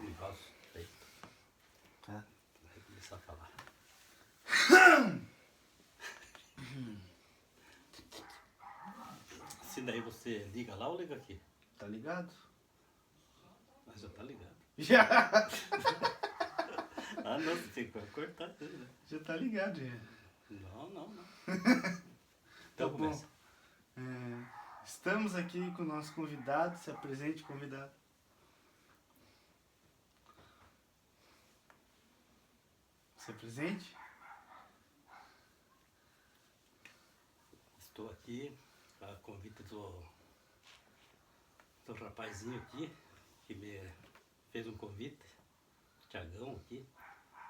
Negócio feito. Tá. Vai começar a falar. Se daí você liga lá ou liga aqui? Tá ligado? Mas já tá ligado. Já! Ah, não, você tem que cortar tudo, né? Já tá ligado, já. Não. Tá Então bom. começa. Estamos aqui com o nosso convidado. Se apresente, convidado. Se apresente. Estou aqui a convite do rapazinho aqui, que me fez um convite, o Thiagão aqui,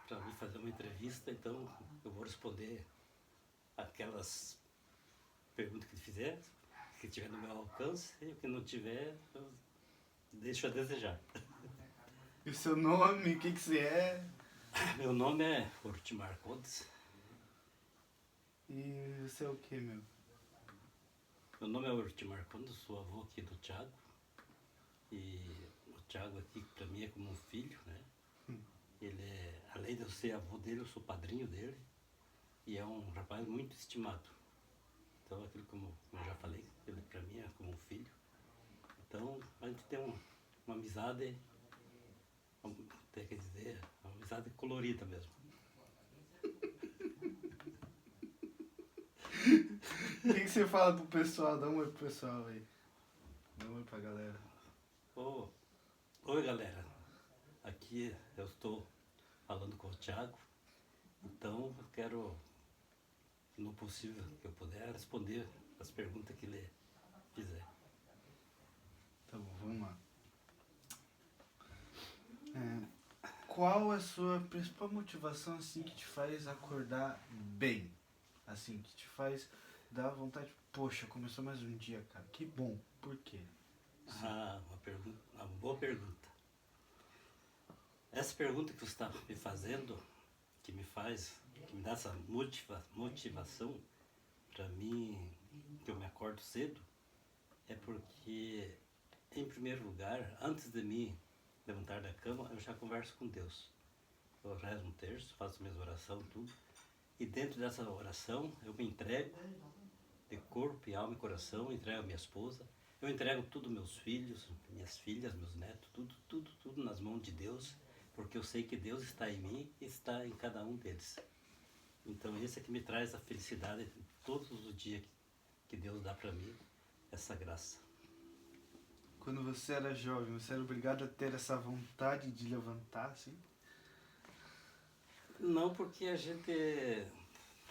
para vir fazer uma entrevista, então eu vou responder aquelas perguntas que ele fizer, que tiver no meu alcance, e o que não tiver, eu deixo a desejar. E o seu nome, o que você é? Meu nome é Ortimar Condes. E você é o que, meu? Meu nome é Ortimar Condes, sou avô aqui do Thiago. E o Thiago aqui para mim é como um filho, né? Ele é, além de eu ser avô dele, eu sou padrinho dele. E é um rapaz muito estimado. Então, aquilo como eu já falei, ele para mim é como um filho. Então, a gente tem uma amizade, até quer dizer, uma amizade colorida mesmo. O que você fala pro pessoal? Dá um oi pro pessoal aí. Dá um oi pra galera. Oi, galera. Aqui eu estou falando com o Thiago. Então, eu quero, no possível que eu puder, responder as perguntas que ele fizer. Tá bom, vamos lá. Qual é a sua principal motivação, assim, que te faz acordar bem? Assim, que te faz dar vontade, poxa, começou mais um dia, cara, que bom. Por quê? Uma boa pergunta. Essa pergunta que você está me fazendo, que me dá essa motivação para mim, que eu me acordo cedo, é porque, em primeiro lugar, antes de me levantar da cama, eu já converso com Deus. Eu rezo um terço, faço minhas orações, tudo. E dentro dessa oração, eu me entrego de corpo e alma e coração, entrego a minha esposa. Eu entrego tudo, meus filhos, minhas filhas, meus netos, tudo nas mãos de Deus, porque eu sei que Deus está em mim e está em cada um deles. Então, esse é que me traz a felicidade todos os dias que Deus dá para mim, essa graça. Quando você era jovem, você era obrigado a ter essa vontade de levantar, assim? Não, porque a gente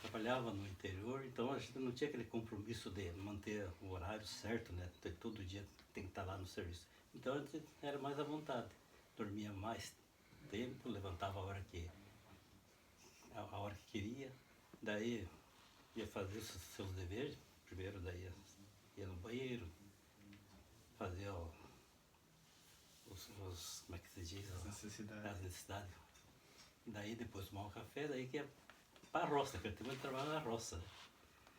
trabalhava no interior, então a gente não tinha aquele compromisso de manter o horário certo, né? Todo dia tem que estar lá no serviço. Então a gente era mais à vontade. Dormia mais tempo, levantava a hora que queria, daí ia fazer os seus deveres. Primeiro daí ia no banheiro, fazia como é que se diz? As necessidades. As necessidades. Daí depois tomar um café, daí que ia para a roça, porque eu trabalho na roça. Né?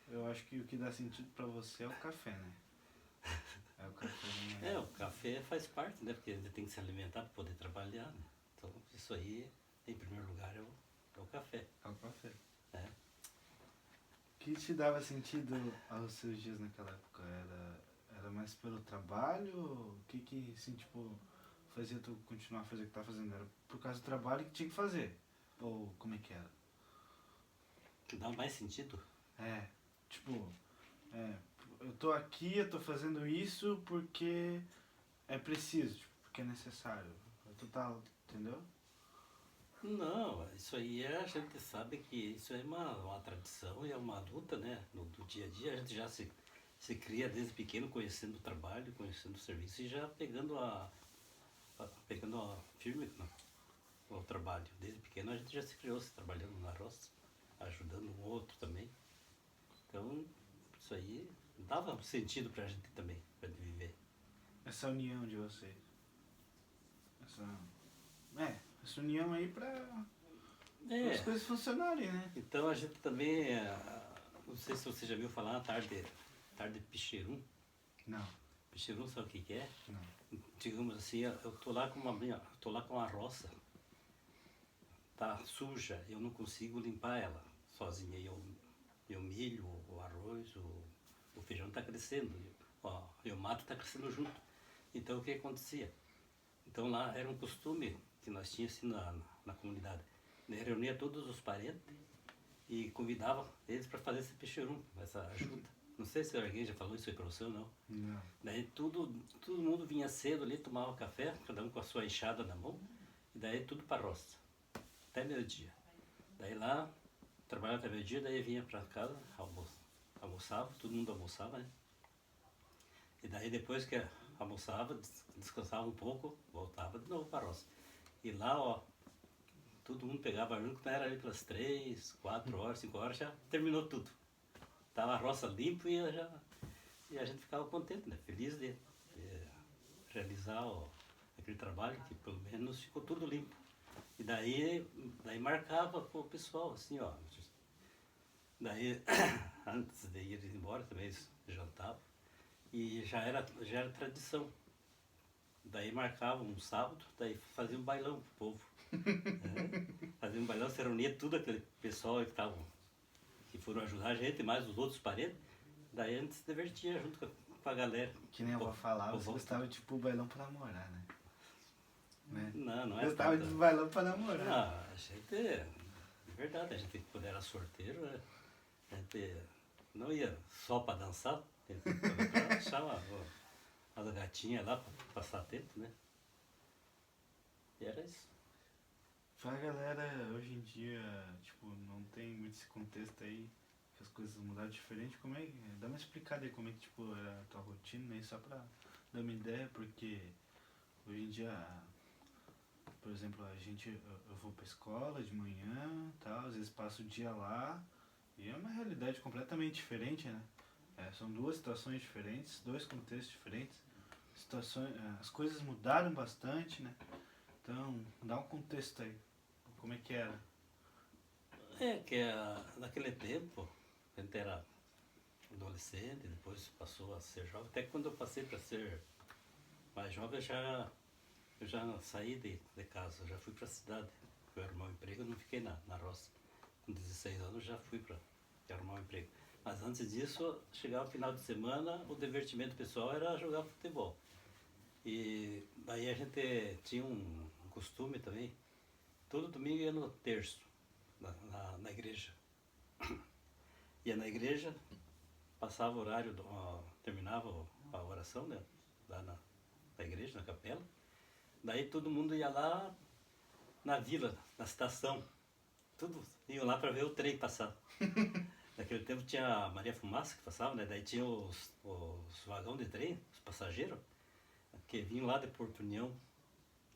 Eu acho que o que dá sentido pra você é o café, né? É o café da manhã. O café faz parte, né? Porque a gente tem que se alimentar para poder trabalhar, né? Então, isso aí, em primeiro lugar, é o café. É o café. É. O que te dava sentido aos seus dias naquela época? Era mais pelo trabalho? O que assim, tipo, fazia tu continuar a fazer o que tá fazendo? Era por causa do trabalho que tinha que fazer? Ou como é que era? Que dá mais sentido? Eu tô aqui, eu tô fazendo isso porque é preciso, tipo, porque é necessário. É total, entendeu? Não, isso aí a gente sabe que isso é uma tradição e é uma luta, né? Do dia a dia, a gente já se cria desde pequeno conhecendo o trabalho, conhecendo o serviço e já pegando firme o trabalho. Desde pequeno a gente já se criou se trabalhando na roça, ajudando o outro também. Então, isso aí dava sentido pra gente também, pra gente viver. Essa união de vocês. Essa união aí pra as coisas funcionarem, né? Então a gente também, não sei se você já viu falar, tarde picherum. Não. Picherum, sabe o que é? Não. digamos assim, eu tô lá com tô lá com uma roça, tá suja, eu não consigo limpar ela sozinha. E o milho, o arroz, o feijão está crescendo, e o mato está crescendo junto. Então o que acontecia? Então lá era um costume que nós tínhamos assim na comunidade, né? Reunia todos os parentes e convidava eles para fazer esse peixerum, essa ajuda. Não sei se alguém já falou isso aí para você ou não. Não. Daí todo mundo vinha cedo ali, tomava café, cada um com a sua enxada na mão, e daí tudo para a roça, até meio-dia. Daí lá, trabalhava até meio-dia, daí vinha para casa, almoçava, todo mundo almoçava, né? E daí depois que almoçava, descansava um pouco, voltava de novo para a roça. E lá, ó, todo mundo pegava junto, era ali pelas 3, 4 horas, 5 horas, já terminou tudo. Tava a roça limpa e a gente ficava contente, né? Feliz de realizar aquele trabalho, que pelo menos ficou tudo limpo. E daí marcava pro pessoal, assim, ó. Daí, antes de ir embora, também eles jantavam. E já era tradição. Daí marcava um sábado, daí fazia um bailão pro povo. Fazia um bailão, se reunia tudo aquele pessoal que foram ajudar a gente, mais os outros parentes. Daí a gente se divertia junto com a galera. Que nem eu vou falar, você gostava tipo bailão pra namorar, né? Não é Gostava de bailão pra namorar. Não, a gente, de verdade, a gente quando era sorteiro, né, a gente não ia só pra dançar, a gente ia pra achar as gatinhas lá pra passar tempo, né? E era isso. Pra galera, hoje em dia, tipo, não tem muito esse contexto aí, que as coisas mudaram diferente, como é que... Dá uma explicada aí como é que, tipo, era a tua rotina, né? Só pra dar uma ideia, porque hoje em dia, por exemplo, eu vou pra escola de manhã, tal, às vezes passo o dia lá, e é uma realidade completamente diferente, né? São duas situações diferentes, dois contextos diferentes, as coisas mudaram bastante, né? Então, dá um contexto aí, como é que era? Naquele tempo, a gente era adolescente, depois passou a ser jovem. Até quando eu passei para ser mais jovem, eu já saí de casa, eu já fui para a cidade. Eu arrumar um emprego, eu não fiquei na roça. Com 16 anos já fui para arrumar um emprego. Mas antes disso, chegava o final de semana, o divertimento pessoal era jogar futebol. E daí a gente tinha um costume também, todo domingo ia no terço, na igreja. Ia na igreja, passava o horário, terminava a oração, né, lá na igreja, na capela. Daí todo mundo ia lá na vila, na estação. Tudo iam lá para ver o trem passar. Naquele tempo tinha a Maria Fumaça que passava, né? Daí tinha os vagões de trem, os passageiros, que vinham lá de Porto União,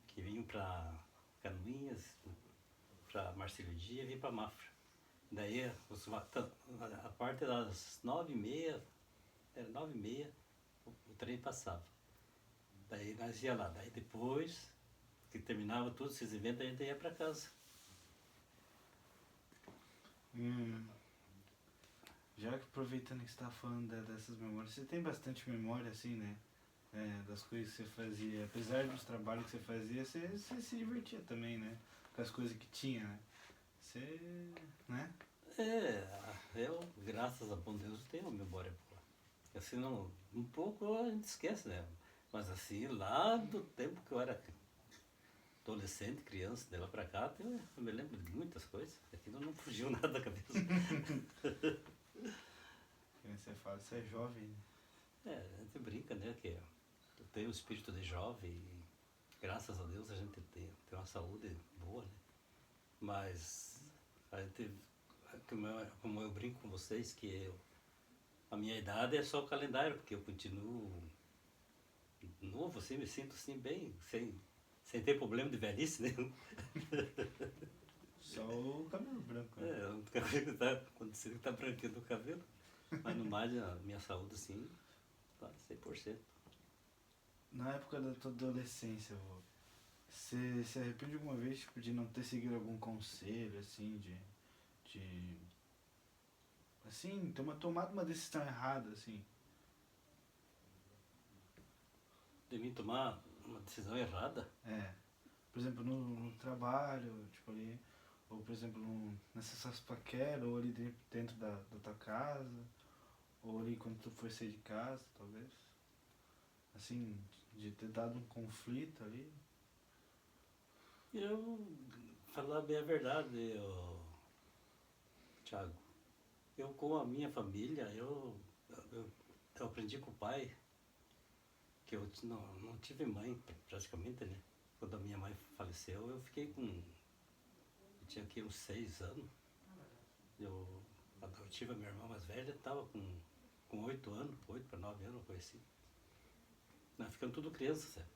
que vinham para Canoinhas, para Marcelo Dia e vinham para Mafra. Daí a parte das 9h30, era 9h30, o trem passava. Daí nós ia lá, daí depois que terminava todos esses eventos, a gente ia para casa. Já que aproveitando que você tá falando dessas memórias, você tem bastante memória assim, né? Das coisas que você fazia. Apesar dos trabalhos que você fazia, você se divertia também, né? Com as coisas que tinha, né? Você, né? Eu, graças a bom Deus, tenho uma memória boa. Assim, não, um pouco a gente esquece, né? Mas assim, lá do tempo que eu era adolescente, criança, de lá pra cá, eu me lembro de muitas coisas. Aquilo não fugiu nada da cabeça. Você fala, você é jovem, né? A gente brinca, né? Que eu tenho o espírito de jovem e graças a Deus a gente tem uma saúde boa, né? Mas a gente, como eu brinco com vocês, que a minha idade é só o calendário, porque eu continuo novo, assim, me sinto assim bem, sem ter problema de velhice, né? Só o cabelo branco, né? A única coisa que tá acontecendo é que tá branqueando o cabelo. Mas no mais, a minha saúde, assim, tá 100%. Na época da tua adolescência, vô, você se arrepende alguma vez tipo, de não ter seguido algum conselho, assim, assim, tomado uma decisão errada, assim? De mim tomar uma decisão errada. Por exemplo, no trabalho, tipo ali, ou por exemplo, nessas paqueras, ou ali dentro da tua casa, ou ali quando tu foi sair de casa, talvez. Assim, de ter dado um conflito ali. Eu, falar bem a verdade, Thiago, eu com a minha família, eu aprendi com o pai, que eu não tive mãe praticamente, né? Quando a minha mãe faleceu, eu fiquei eu tinha aqui uns 6 anos. Quando eu tive a minha irmã mais velha, estava com 8 anos, 8 para 9 anos, coisa assim. Nós ficamos tudo criança, sabe?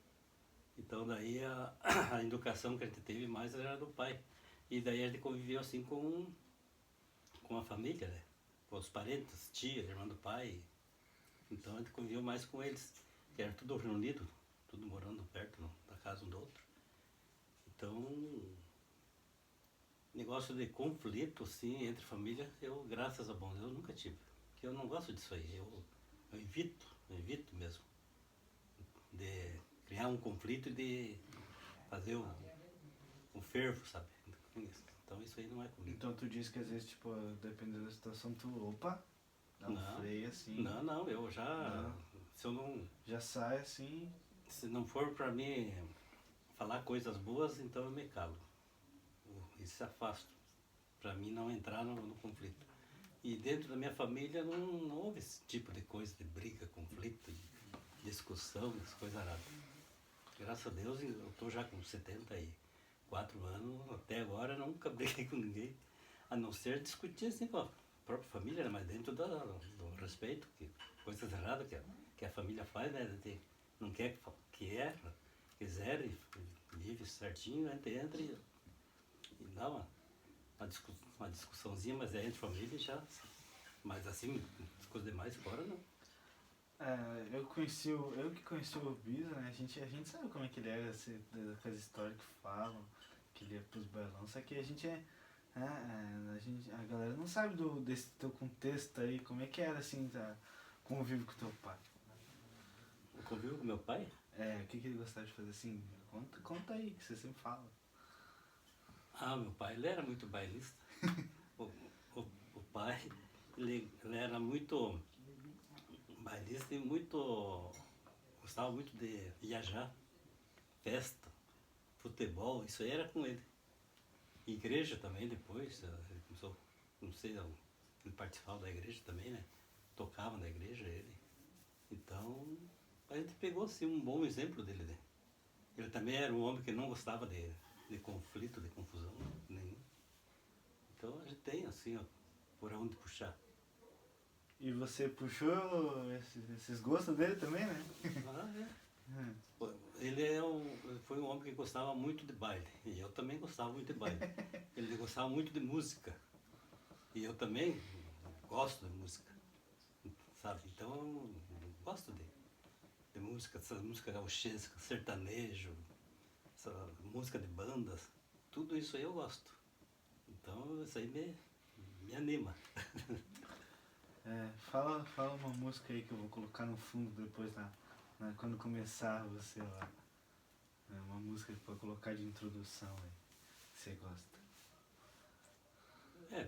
Então daí a educação que a gente teve mais era do pai. E daí a gente conviveu assim com a família, né? Com os parentes, tia, irmã do pai. Então a gente conviveu mais com eles, que era tudo reunido, tudo morando perto da casa um do outro. Então, negócio de conflito, assim, entre família, eu, graças a bom Deus, nunca tive. Porque eu não gosto disso aí. Eu evito mesmo de criar um conflito e de fazer um fervo, sabe? Então isso aí não é comigo. Então tu diz que às vezes, tipo, dependendo da situação, opa, dá um freio assim. Não, eu já. Não. Se eu não. Já sai assim. Se não for pra mim falar coisas boas, então eu me calo. E se afasto. Pra mim não entrar no conflito. E dentro da minha família não houve esse tipo de coisa, de briga, conflito, de discussão, essas coisas aradas. Graças a Deus eu tô já com 74 anos, até agora nunca briguei com ninguém. A não ser discutir assim com a própria família, né? Mas dentro do respeito, que coisas erradas que a família faz, né? A gente não quer que erra, quiser e vive certinho, a gente entra e dá uma discussãozinha, mas é entre família e já. Mas assim, as coisas demais fora não. Eu que conheci o Bisa, né? A gente sabe como é que ele era, com as histórias que falam, que ele ia pros bailão, só que a gente a galera não sabe desse teu contexto aí, como é que era assim, convívio com teu pai. O convívio com meu pai? O que ele gostava de fazer assim? Conta aí, que você sempre fala. Meu pai, ele era muito bailista. o pai, ele era muito bailista e gostava muito de viajar, festa, futebol, isso aí era com ele. Igreja também depois, ele começou, não sei, ele participava da igreja também, né? Tocava na igreja ele. Então, a gente pegou assim um bom exemplo dele, né? Ele também era um homem que não gostava de conflito, de confusão nenhum. Então a gente tem assim, ó, por onde puxar. E você puxou esses gostos dele também, né? Ele foi um homem que gostava muito de baile. E eu também gostava muito de baile. Ele gostava muito de música. E eu também gosto de música. Sabe? Então eu gosto de música, essa música gauchesca, sertanejo, essa música de bandas. Tudo isso aí eu gosto. Então isso aí me anima. Fala uma música aí que eu vou colocar no fundo depois quando começar você lá. Uma música pra colocar de introdução aí, que você gosta.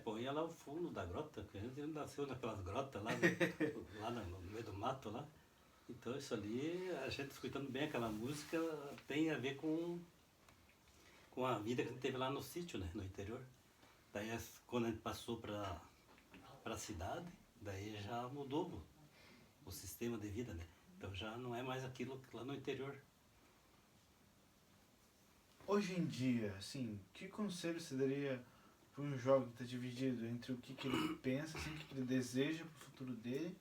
Põe lá o fundo da grota, que a gente nasceu naquelas grotas lá, lá no meio do mato lá. Então isso ali, a gente escutando bem aquela música, tem a ver com a vida que a gente teve lá no sítio, né, no interior. Daí quando a gente passou para a cidade, daí já mudou o sistema de vida, né? Então já não é mais aquilo que lá no interior. Hoje em dia, assim, que conselho você daria para um jovem que está dividido entre o que ele pensa, assim, o que ele deseja para o futuro dele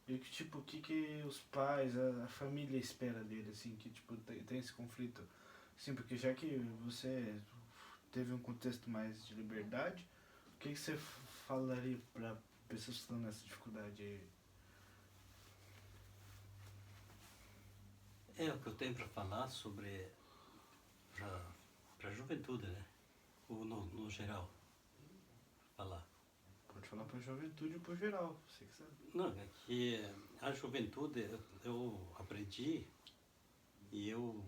e o que os pais, a família espera dele, assim, que tipo tem esse conflito, assim, porque já que você teve um contexto mais de liberdade, o que você falaria para pessoas que estão nessa dificuldade aí? O que eu tenho para falar sobre para a juventude, né? Ou no geral, falar. Pode falar para a juventude ou para geral, você que sabe. Não, é que a juventude eu aprendi e eu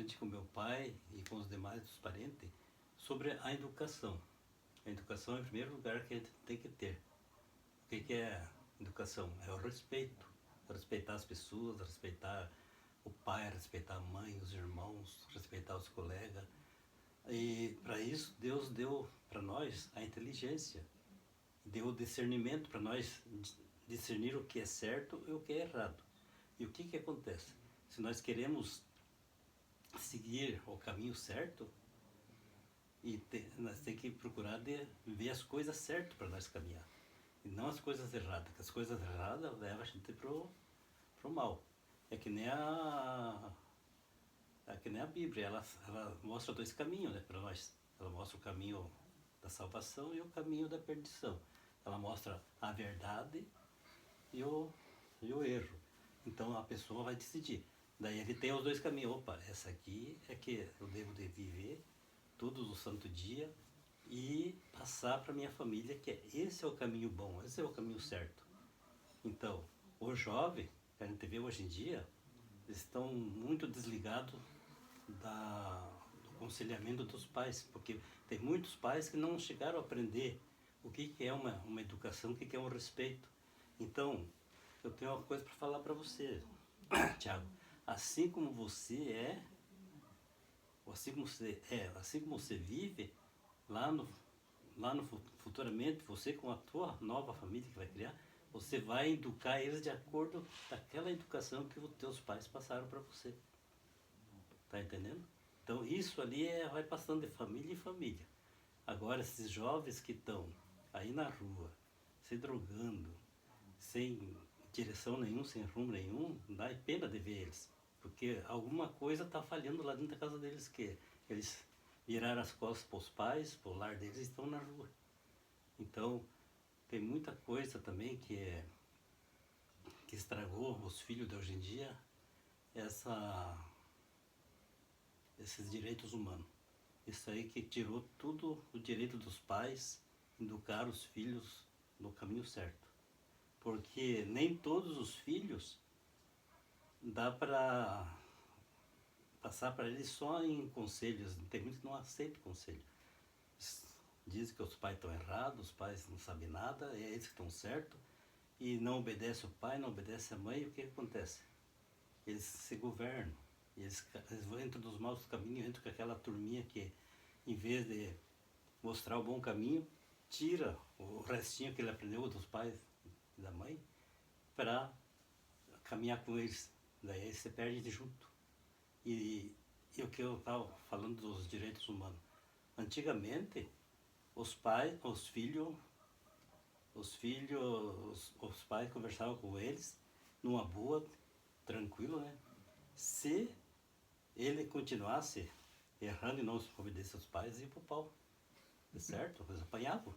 bastante com meu pai e com os demais dos parentes sobre a educação. A educação é o primeiro lugar que a gente tem que ter. O que é educação? É o respeito. Respeitar as pessoas, respeitar o pai, respeitar a mãe, os irmãos, respeitar os colegas. E para isso Deus deu para nós a inteligência, deu o discernimento para nós discernir o que é certo e o que é errado. E o que acontece? Se nós queremos seguir o caminho certo, nós temos que procurar ver as coisas certas para nós caminhar. E não as coisas erradas, porque as coisas erradas levam a gente pro mal. É que nem a Bíblia, ela mostra dois caminhos, né, para nós. Ela mostra o caminho da salvação e o caminho da perdição. Ela mostra a verdade e o erro. Então a pessoa vai decidir. Daí ele tem os dois caminhos. Opa, essa aqui é que eu devo de viver todos os santo dia e passar para minha família que esse é o caminho bom, esse é o caminho certo. Então, o jovem, que a gente vê hoje em dia, eles estão muito desligados do aconselhamento dos pais, porque tem muitos pais que não chegaram a aprender o que é uma educação, o que é um respeito. Então, eu tenho uma coisa para falar para você, Tiago. Assim como você assim como você vive, lá no futuramente, você com a tua nova família que vai criar, você vai educar eles de acordo com aquela educação que os teus pais passaram para você. Tá entendendo? Então isso ali vai passando de família em família. Agora esses jovens que estão aí na rua, se drogando, sem direção nenhuma, sem rumo nenhum, dá pena de ver eles. Porque alguma coisa está falhando lá dentro da casa deles, que eles viraram as costas para os pais, para o lar deles, e estão na rua. Então, tem muita coisa também que estragou os filhos de hoje em dia, esses direitos humanos. Isso aí que tirou tudo o direito dos pais, educar os filhos no caminho certo. Porque nem todos os filhos dá para passar para eles só em conselhos. Tem muitos que não aceitam conselho. Dizem que os pais estão errados, os pais não sabem nada, é eles que estão certos, e não obedece o pai, não obedece a mãe, e o que acontece? Eles se governam, eles entram nos maus caminhos, entram com aquela turminha que, em vez de mostrar o bom caminho, tira o restinho que ele aprendeu dos pais e da mãe para caminhar com eles. Daí você perde junto. E o que eu estava falando dos direitos humanos. Antigamente, os pais conversavam com eles numa boa, tranquilo, né? Se ele continuasse errando e não obedecesse aos pais, ia pro pau. Certo? Eles apanhavam.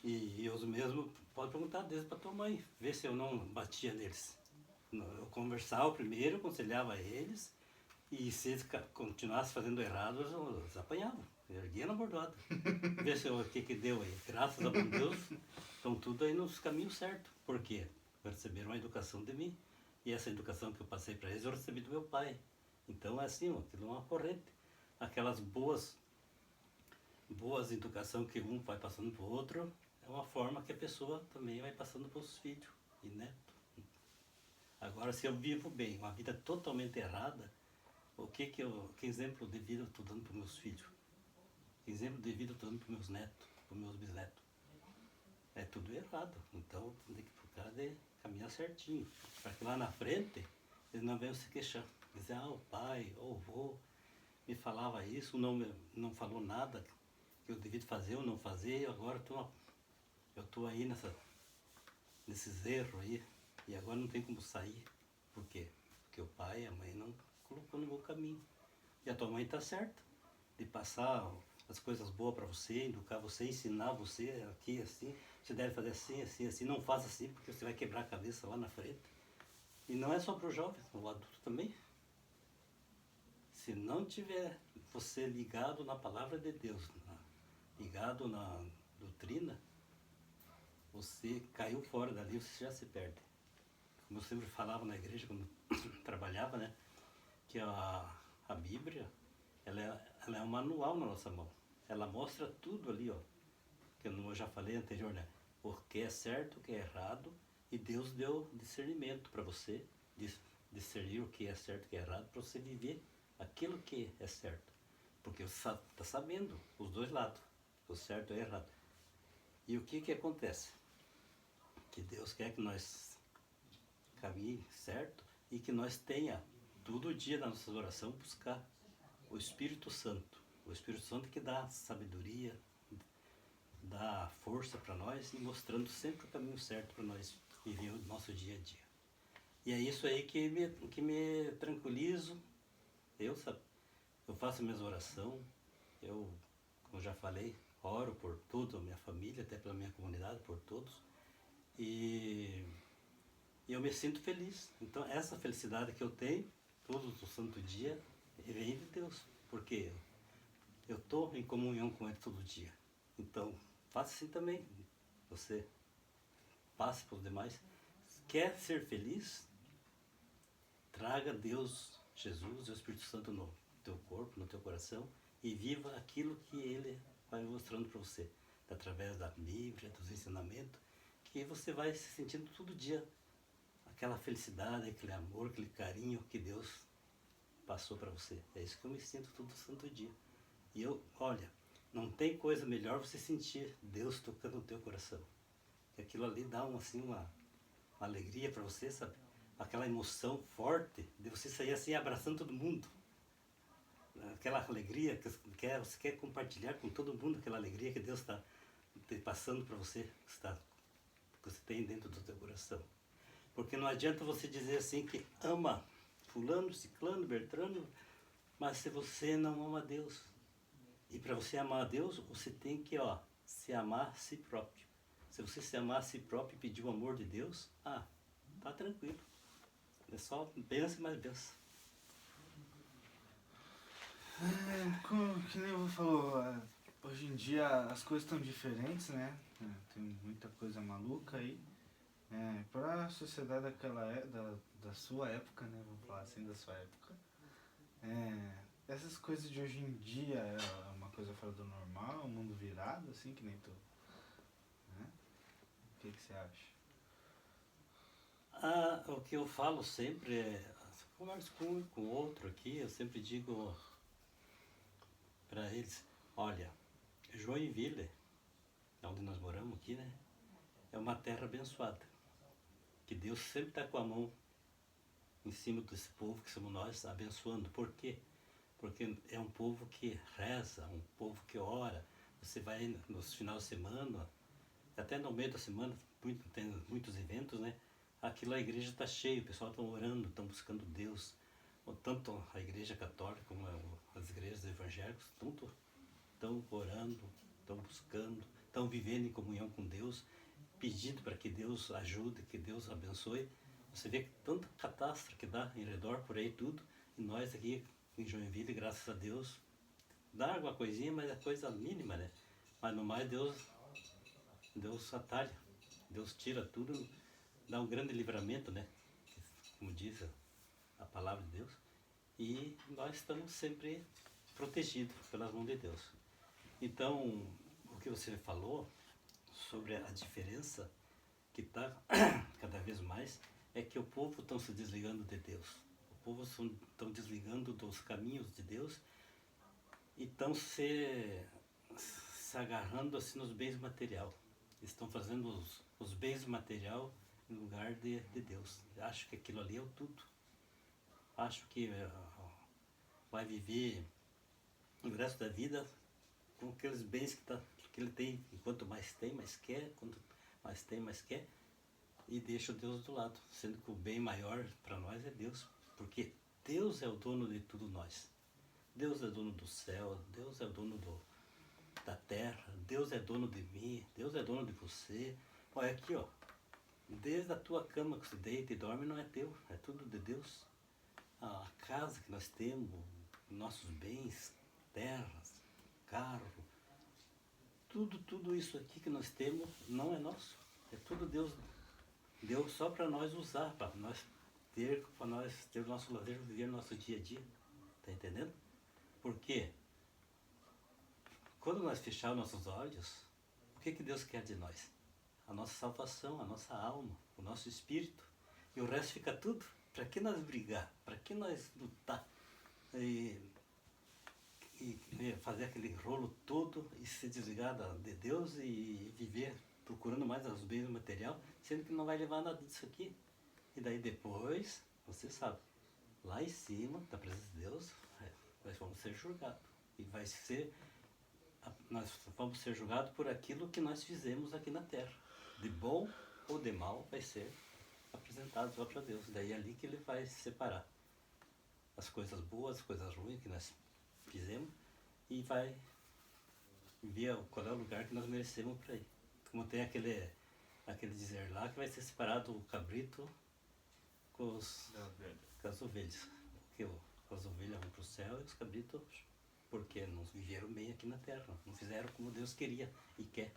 E os mesmos, pode perguntar deles para tua mãe, ver se eu não batia neles. Eu conversava primeiro, aconselhava eles, e se eles continuassem fazendo errado, eles apanhavam. Erguia na bordoada. Vê se o que deu aí. Graças a Deus, estão tudo aí nos caminhos certos. Por quê? Receberam a educação de mim. E essa educação que eu passei para eles, eu recebi do meu pai. Então é assim, aquilo é uma corrente. Aquelas boas educação que um vai passando para o outro, é uma forma que a pessoa também vai passando para os filhos e netos. Agora, se eu vivo bem, uma vida totalmente errada, que exemplo de vida eu estou dando para os meus filhos? Que exemplo de vida eu estou dando para os meus netos, para os meus bisnetos? É tudo errado. Então, tem que procurar de caminhar certinho. Para que lá na frente, eles não venham se queixar. Dizer, o pai, ou o avô me falava isso, não falou nada que eu devia fazer ou não fazer, e agora eu estou aí nesses erros aí, e agora não tem como sair. Por quê? Porque o pai e a mãe não colocou no meu caminho. E a tua mãe está certa de passar as coisas boas para você, educar você, ensinar você aqui assim, você deve fazer assim, assim, assim, não faça assim porque você vai quebrar a cabeça lá na frente. E não é só para o jovem, o adulto também. Se não tiver você ligado na palavra de Deus, ligado na doutrina, você caiu fora dali, você já se perde. Como eu sempre falava na igreja, quando trabalhava, né? Que a Bíblia, ela é um manual na nossa mão. Ela mostra tudo ali, ó. Que eu já falei anterior, né? O que é certo, o que é errado. E Deus deu discernimento para você discernir o que é certo e o que é errado, para você viver aquilo que é certo. Porque você está sabendo os dois lados, o certo e o errado. E o que acontece? Que Deus quer que nós caminhe certo e que nós tenha todo dia na nossa oração buscar o Espírito Santo. O Espírito Santo que dá sabedoria, dá força para nós e mostrando sempre o caminho certo para nós viver o nosso dia a dia. E é isso aí que me tranquilizo. Eu faço minhas orações, eu, como já falei, oro por toda a minha família, até pela minha comunidade, por todos. E eu me sinto feliz. Então essa felicidade que eu tenho, todo o santo dia, vem de Deus. Porque eu estou em comunhão com Ele todo dia. Então, faça assim também. Você passe para os demais. Quer ser feliz? Traga Deus, Jesus e o Espírito Santo no teu corpo, no teu coração e viva aquilo que Ele vai mostrando para você. Através da Bíblia, dos ensinamentos, que você vai se sentindo todo dia aquela felicidade, aquele amor, aquele carinho que Deus passou para você. É isso que eu me sinto todo santo dia. E olha, não tem coisa melhor você sentir Deus tocando no teu coração. E aquilo ali dá uma alegria para você, sabe? Aquela emoção forte de você sair assim abraçando todo mundo. Aquela alegria que você quer compartilhar com todo mundo, aquela alegria que Deus está passando para você, que você tem dentro do teu coração. Porque não adianta você dizer assim que ama fulano, ciclano, Bertrano, mas se você não ama Deus. E para você amar a Deus, você tem que se amar a si próprio. Se você se amar a si próprio e pedir o amor de Deus, tá tranquilo. É só pensa, mas Deus. Que nem você falou, hoje em dia as coisas estão diferentes, né? Tem muita coisa maluca aí. Para a sociedade da sua época, né? Vamos falar assim, da sua época. Essas coisas de hoje em dia é uma coisa fora do normal, um mundo virado, assim, que nem tu. Né? O que você acha? O que eu falo sempre é, converso com um e com outro aqui, eu sempre digo para eles, olha, Joinville, onde nós moramos aqui, né? É uma terra abençoada. Que Deus sempre está com a mão em cima desse povo que somos nós, abençoando. Por quê? Porque é um povo que reza, um povo que ora. Você vai nos finais de semana, até no meio da semana, tem muitos eventos, né? Aquilo a igreja está cheia, o pessoal está orando, estão buscando Deus. Tanto a igreja católica como as igrejas evangélicas, estão orando, estão buscando, estão vivendo em comunhão com Deus, pedindo para que Deus ajude, que Deus abençoe. Você vê que tanta catástrofe que dá em redor por aí tudo, e nós aqui em Joinville, graças a Deus, dá alguma coisinha, mas é coisa mínima, né? Mas no mais Deus atalha, Deus tira tudo, dá um grande livramento, né? Como diz a palavra de Deus. E nós estamos sempre protegidos pelas mãos de Deus. Então, o que você falou sobre a diferença que está cada vez mais é que o povo está se desligando de Deus. O povo estão desligando dos caminhos de Deus e estão se agarrando assim nos bens material. Estão fazendo os bens material em lugar de Deus. Acho que aquilo ali é o tudo. Acho que vai viver o resto da vida com aqueles bens que ele tem. E quanto mais tem, mais quer. Quanto mais tem, mais quer. E deixa o Deus do lado. Sendo que o bem maior para nós é Deus. Porque Deus é o dono de tudo nós. Deus é dono do céu. Deus é o dono da terra. Deus é dono de mim. Deus é dono de você. Olha aqui, ó. Desde a tua cama que você deita e dorme não é teu. É tudo de Deus. A casa que nós temos, nossos bens, terras, carro, tudo isso aqui que nós temos não é nosso. É tudo Deus deu só para nós usar, para nós ter o nosso lazer, viver o nosso dia a dia. Tá entendendo? Porque quando nós fecharmos nossos olhos, o que Deus quer de nós? A nossa salvação, a nossa alma, o nosso espírito. E o resto fica tudo. Para que nós brigar? Para que nós lutar? E fazer aquele rolo todo e se desligar de Deus e viver procurando mais os bens material, sendo que não vai levar nada disso aqui. E daí depois, você sabe, lá em cima, da presença de Deus, nós vamos ser julgados. E nós vamos ser julgados por aquilo que nós fizemos aqui na terra. De bom ou de mal vai ser apresentado só para Deus. Daí é ali que ele vai separar as coisas boas, as coisas ruins que nós fizemos e vai ver qual é o lugar que nós merecemos para ir. Como tem aquele dizer lá que vai ser separado o cabrito com as ovelhas. Porque as ovelhas vão para o céu e os cabritos, porque não viveram bem aqui na terra, não fizeram como Deus queria e quer.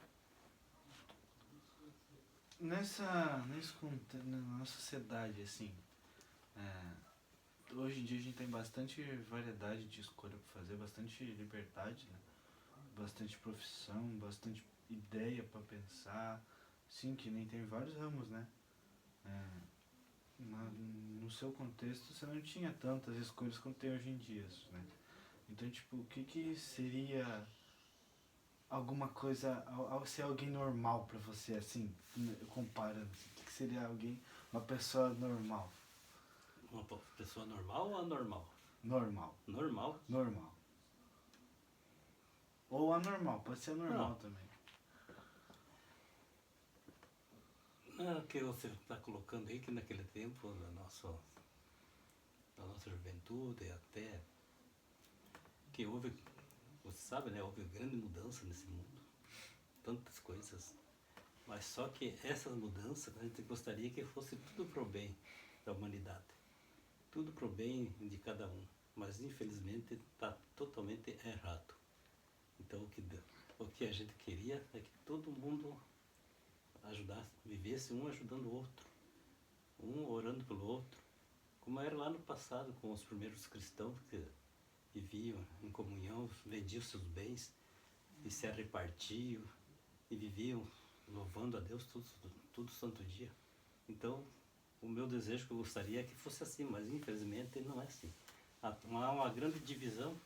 Na nossa sociedade, assim, hoje em dia a gente tem bastante variedade de escolha para fazer, bastante liberdade, né? Bastante profissão, bastante ideia para pensar, sim, que nem tem vários ramos, né? No seu contexto você não tinha tantas escolhas como tem hoje em dia, né? Então, tipo, o que seria alguma coisa, ser alguém normal pra você, assim, comparando? O que seria uma pessoa normal? Uma pessoa normal ou anormal? Normal. Normal? Normal. Ou anormal, pode ser anormal também. Não, que você está colocando aí que naquele tempo, na nossa juventude, até que houve, você sabe, né, houve grande mudança nesse mundo, tantas coisas, mas só que essas mudanças a gente gostaria que fosse tudo pro bem da humanidade, tudo pro bem de cada um, mas infelizmente está totalmente errado. Então o que a gente queria é que todo mundo ajudasse, vivesse um ajudando o outro, um orando pelo outro, como era lá no passado com os primeiros cristãos que viviam em comunhão, vendiam seus bens e se repartiam e viviam louvando a Deus todo santo dia. Então, o meu desejo que eu gostaria é que fosse assim, mas infelizmente não é assim. Há uma grande divisão,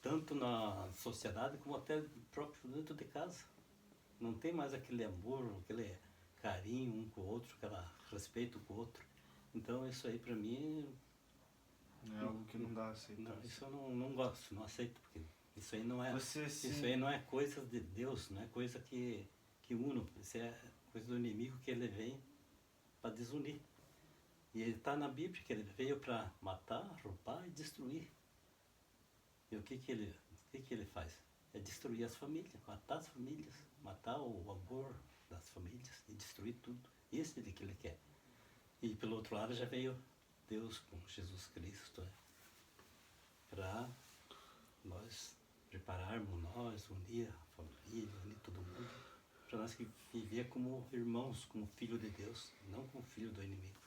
tanto na sociedade como até próprio dentro de casa. Não tem mais aquele amor, aquele carinho um com o outro, aquele respeito com o outro. Então isso aí para mim é algo que não dá a aceitar. Não, isso eu não gosto, não aceito, porque isso aí não é, isso aí não é coisa de Deus, não é coisa que une, isso é coisa do inimigo que ele vem para desunir. E ele está na Bíblia que ele veio para matar, roubar e destruir. E o que ele faz? É destruir as famílias, matar as famílias, matar o amor das famílias e destruir tudo. Isso é o que ele quer. E pelo outro lado já veio Deus com Jesus Cristo, para nós prepararmos nós, unir a família, unir todo mundo, para nós que viver como irmãos, como filho de Deus, não como filho do inimigo.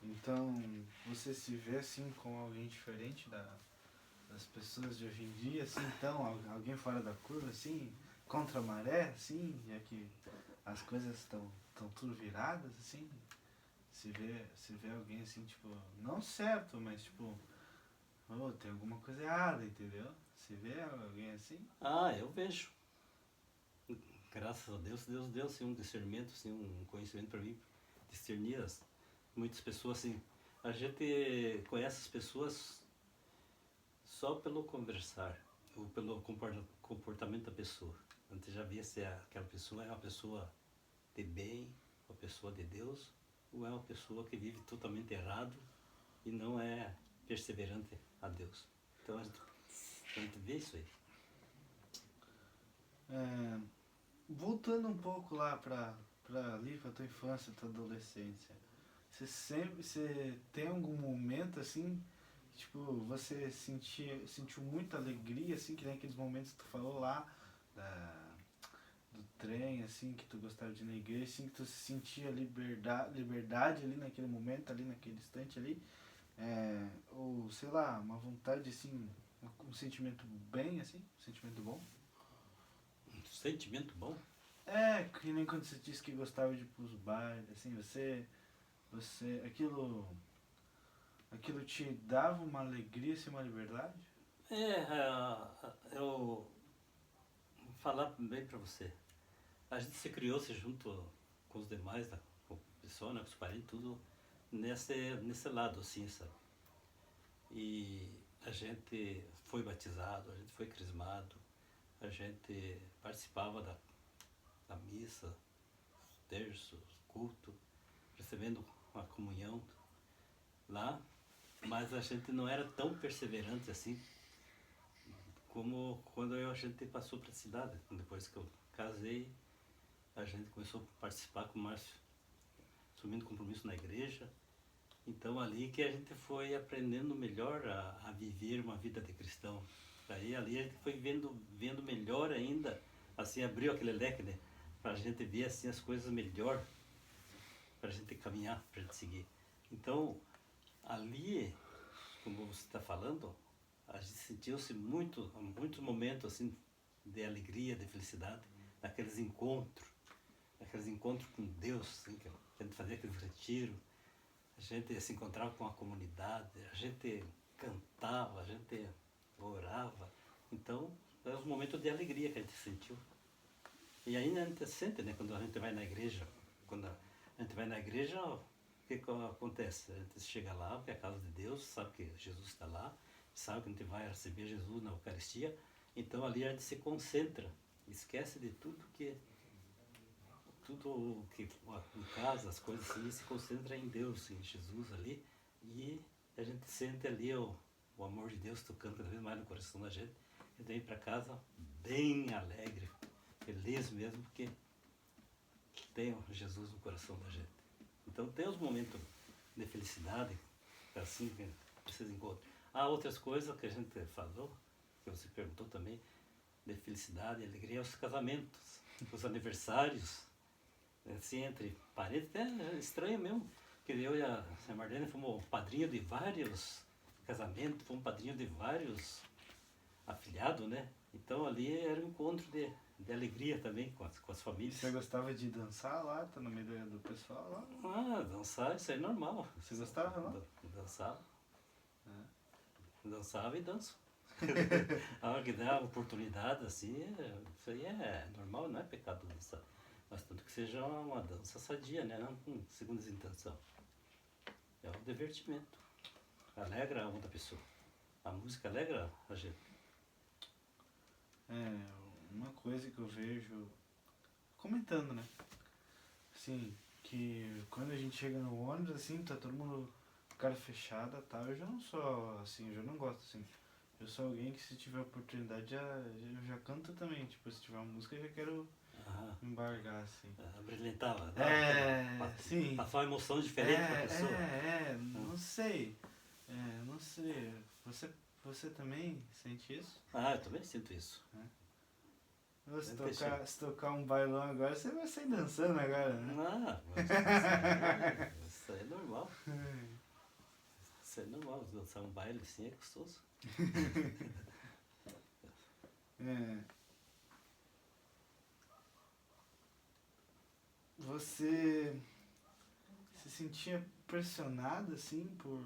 Então, você se vê assim como alguém diferente das pessoas de hoje em dia, assim, então, alguém fora da curva, assim, contra a maré, assim, já que as coisas estão tudo viradas, assim, se vê alguém assim, tipo, não certo, mas tipo, tem alguma coisa errada, entendeu? Se vê alguém assim? Eu vejo. Graças a Deus, Deus deu assim, um discernimento, assim, um conhecimento para mim, discernir muitas pessoas, assim. A gente conhece as pessoas só pelo conversar, ou pelo comportamento da pessoa. A gente já vê se aquela pessoa é uma pessoa de bem, uma pessoa de Deus, ou é uma pessoa que vive totalmente errado e não é perseverante a Deus. Então a gente vê isso aí. Voltando um pouco lá pra tua infância, tua adolescência, você tem algum momento assim, tipo, você sentiu muita alegria, assim, que nem aqueles momentos que tu falou lá, do trem, assim, que tu gostava de ir na igreja, assim, que tu sentia liberdade ali naquele momento, ali naquele instante ali, Ou sei lá, uma vontade assim, um sentimento bem assim, um sentimento bom? Um sentimento bom? Que nem quando você disse que gostava de ir pros bailes, assim, aquilo te dava uma alegria, assim, uma liberdade? Eu vou falar bem pra você. A gente se criou-se junto com os demais, né? Com o pessoal, né? Com os parentes, tudo nesse lado, assim, sabe? E a gente foi batizado, a gente foi crismado, a gente participava da missa, terços, culto, recebendo uma comunhão lá, mas a gente não era tão perseverante assim como quando a gente passou para a cidade. Depois que eu casei, a gente começou a participar com o Márcio, assumindo compromisso na igreja. Então ali que a gente foi aprendendo melhor a viver uma vida de cristão. Daí ali a gente foi vendo melhor ainda, assim, abriu aquele leque, né? Para a gente ver assim as coisas melhor, para a gente caminhar, para a gente seguir. Então ali, como você está falando, a gente sentiu-se muitos momentos assim de alegria, de felicidade, naqueles encontros com Deus, assim, que a gente fazia aquele retiro, a gente se encontrava com a comunidade, a gente cantava, a gente orava. Então, eram os momentos de alegria que a gente sentiu. E ainda a gente sente, né, quando a gente vai na igreja. Quando a gente vai na igreja, o que acontece? A gente chega lá, que é a casa de Deus, sabe que Jesus está lá, sabe que a gente vai receber Jesus na Eucaristia. Então ali a gente se concentra, esquece de tudo que em casa, as coisas assim, se concentra em Deus, em Jesus ali, e a gente sente ali o amor de Deus tocando cada vez mais no coração da gente, e vem para casa bem alegre, feliz mesmo, porque tem o Jesus no coração da gente. Então tem os momentos de felicidade, assim, que precisa encontrar. Há outras coisas que a gente falou, que você perguntou também, de felicidade e alegria, os casamentos, os aniversários, assim, entre parentes, é estranho mesmo, porque eu e a Marlene fomos padrinho de vários casamentos, fomos padrinho de vários afilhados, né? Então ali era um encontro de alegria também com as famílias. Você gostava de dançar lá, tá no meio do pessoal lá? Dançar, isso é normal. Você gostava, não? Dançar. É. Dançava e danço. A hora que dá a oportunidade, assim, isso aí é normal, não é pecado dançar. Mas tanto que seja uma dança sadia, né? Não com segundas intenção. É um divertimento. Alegra a outra pessoa. A música alegra a gente. Uma coisa que eu vejo comentando, né? Assim, que quando a gente chega no ônibus, assim, tá todo mundo cara fechada, tá? Eu já não sou assim, eu já não gosto assim. Eu sou alguém que se tiver oportunidade eu já canto também, tipo, se tiver uma música eu já quero embargar, assim. Brilhantava, sim. Passar uma emoção diferente pra pessoa. Não sei. Não sei. Você também sente isso? Eu também sinto isso. Se tocar um bailão agora, você vai sair dançando agora, né? Mas isso aí é normal. Isso é normal, dançar um baile assim é gostoso. Você se sentia pressionado assim por.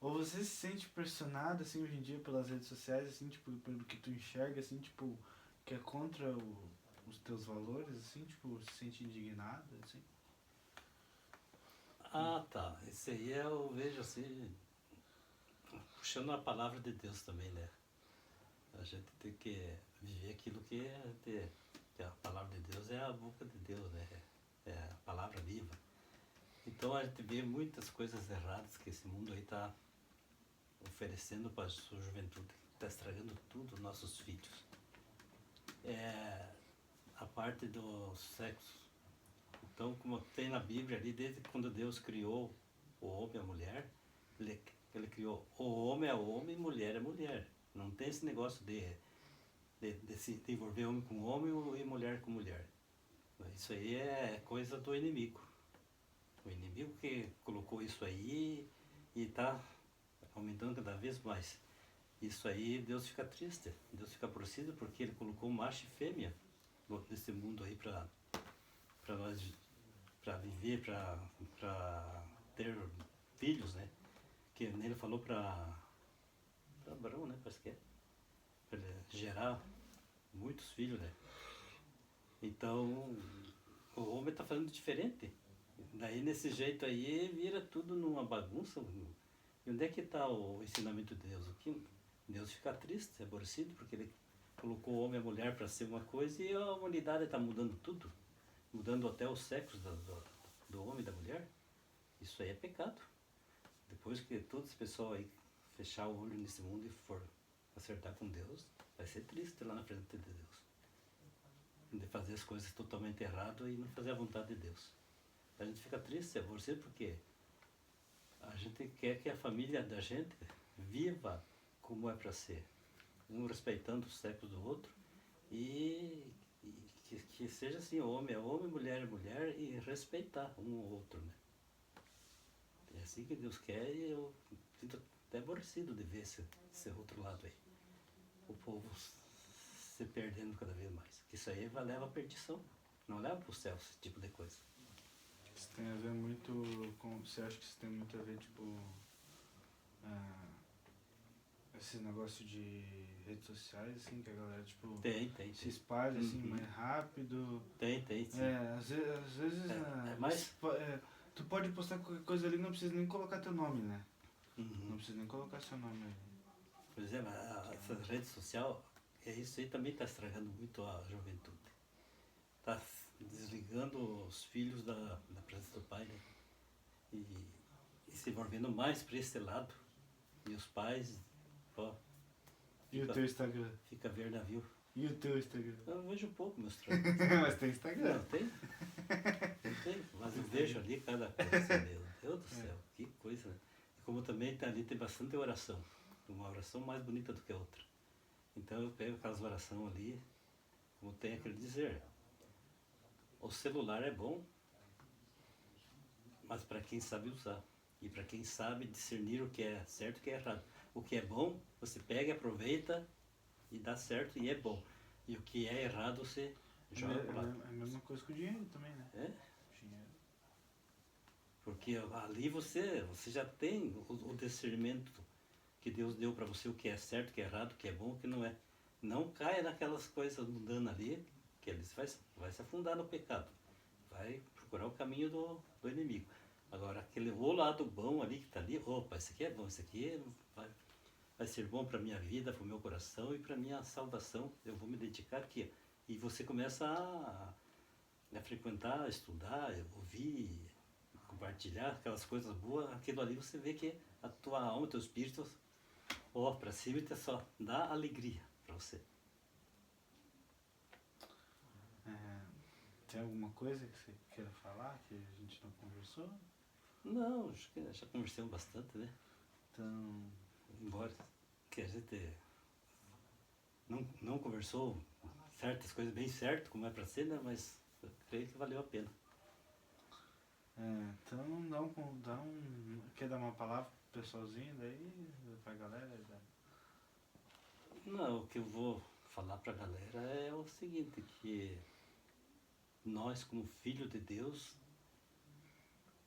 Ou você se sente pressionado assim hoje em dia pelas redes sociais, assim, tipo, pelo que tu enxerga, assim, tipo, que é contra os teus valores, assim, tipo, se sente indignado, assim? Tá. Esse aí eu vejo assim, puxando a palavra de Deus também, né? A gente tem que viver aquilo que a palavra de Deus é a boca de Deus, né? É a palavra viva. Então a gente vê muitas coisas erradas que esse mundo aí está oferecendo para a sua juventude, está estragando tudo, nossos filhos. A parte do sexo. Então, como tem na Bíblia ali, desde quando Deus criou o homem e a mulher, ele criou o homem é homem e mulher é mulher. Não tem esse negócio de se envolver homem com homem e mulher com mulher. Isso aí é coisa do inimigo. O inimigo que colocou isso aí e está aumentando cada vez mais. Isso aí, Deus fica triste, Deus fica aborrecido porque Ele colocou macho e fêmea nesse mundo aí para nós, para viver, para ter filhos, né? Que Ele falou para Abraão, né? Parece que é, para ele gerar muitos filhos, né? Então, o homem está fazendo diferente. Daí, nesse jeito aí, vira tudo numa bagunça. E onde é que está o ensinamento de Deus? Deus fica triste, aborrecido, porque Ele colocou o homem e a mulher para ser uma coisa e a humanidade está mudando tudo. Mudando até os sexos do homem e da mulher. Isso aí é pecado. Depois que todo esse pessoal aí fechar o olho nesse mundo e for acertar com Deus, vai ser triste lá na frente de Deus. De fazer as coisas totalmente errado e não fazer a vontade de Deus. A gente fica triste, aborrecido, porque a gente quer que a família da gente viva como é para ser. Um respeitando os séculos do outro e que seja assim, homem é homem, mulher é mulher e respeitar um ao outro, né? É assim que Deus quer e eu sinto até aborrecido de ver esse outro lado aí. O povo se perdendo cada vez mais. Isso aí leva à perdição, não leva para o céu esse tipo de coisa. Isso tem a ver muito com... Você acha que isso tem muito a ver, tipo... esse negócio de redes sociais, assim, que a galera, tipo... Tem. Se espalha, assim, mais rápido. Tem, sim. Às vezes mas... tu pode postar qualquer coisa ali, não precisa nem colocar teu nome, né? Uhum. Não precisa nem colocar seu nome ali. Por exemplo, essas redes sociais, isso aí também está estragando muito a juventude. Está desligando os filhos da presença do pai, né? E se envolvendo mais para esse lado. E os pais, ó... E o teu Instagram? Fica ver navio. E o teu Instagram? Eu vejo pouco meus trabalhos. Mas tem Instagram. Não, tem? Tem, mas eu vejo ali cada coisa, meu Deus do céu, que coisa, né? E como também ali tem bastante oração, uma oração mais bonita do que a outra. Então eu pego aquelas orações ali, como tem aquele dizer, o celular é bom, mas para quem sabe usar. E para quem sabe discernir o que é certo e o que é errado. O que é bom, você pega, aproveita e dá certo e é bom. E o que é errado, você joga pro lado. É a mesma coisa que o dinheiro também, né? É? Dinheiro. Porque ali você já tem o discernimento que Deus deu para você, o que é certo, o que é errado, o que é bom, o que não é. Não caia naquelas coisas mundanas ali, que ele vai se afundar no pecado. Vai procurar o caminho do inimigo. Agora, o lado bom ali que está ali, opa, esse aqui é bom, esse aqui vai ser bom para a minha vida, para o meu coração e para a minha salvação. Eu vou me dedicar aqui. E você começa a frequentar, a estudar, a ouvir, compartilhar aquelas coisas boas. Aquilo ali você vê que a tua alma, o teu espírito, ó, para cima e só dá alegria para você. Tem alguma coisa que você queira falar que a gente não conversou? Não, acho que já conversamos bastante, né? Então... Embora que a gente não conversou certas coisas bem certo, como é para ser, né? Mas eu creio que valeu a pena. Então quer dar uma palavra pro pessoalzinho daí, pra galera? Não, o que eu vou falar para a galera é o seguinte, que nós como filhos de Deus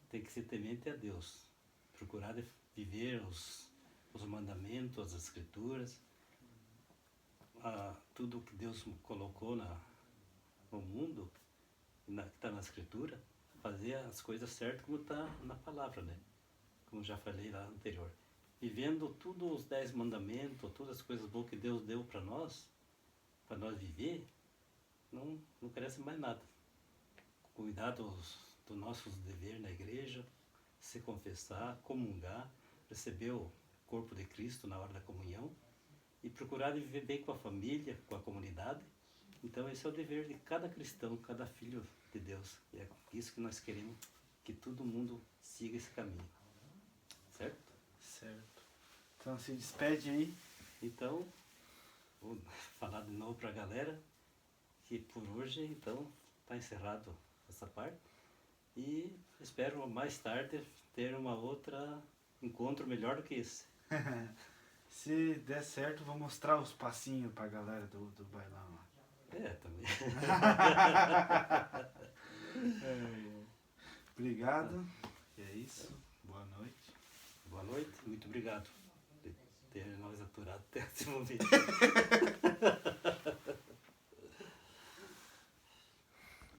tem que ser temente a Deus, procurar viver os mandamentos, as escrituras, tudo que Deus colocou no mundo, que está na escritura, fazer as coisas certas como está na palavra, né? Como já falei lá anterior. Vivendo todos os 10 mandamentos, todas as coisas boas que Deus deu para nós viver, não cresce mais nada. Cuidar dos nossos deveres na igreja, se confessar, comungar, receber o corpo de Cristo na hora da comunhão e procurar viver bem com a família, com a comunidade. Então esse é o dever de cada cristão, cada filho de Deus. E é isso que nós queremos, que todo mundo siga esse caminho. Certo? Certo. Então se despede aí. Então, vou falar de novo para a galera que por hoje, então, está encerrado essa parte. E espero mais tarde ter uma outra encontro melhor do que esse. Se der certo, vou mostrar os passinhos pra galera do bailão lá. Também. Obrigado. É isso. Boa noite. Boa noite, muito obrigado por ter nós aturado até esse momento.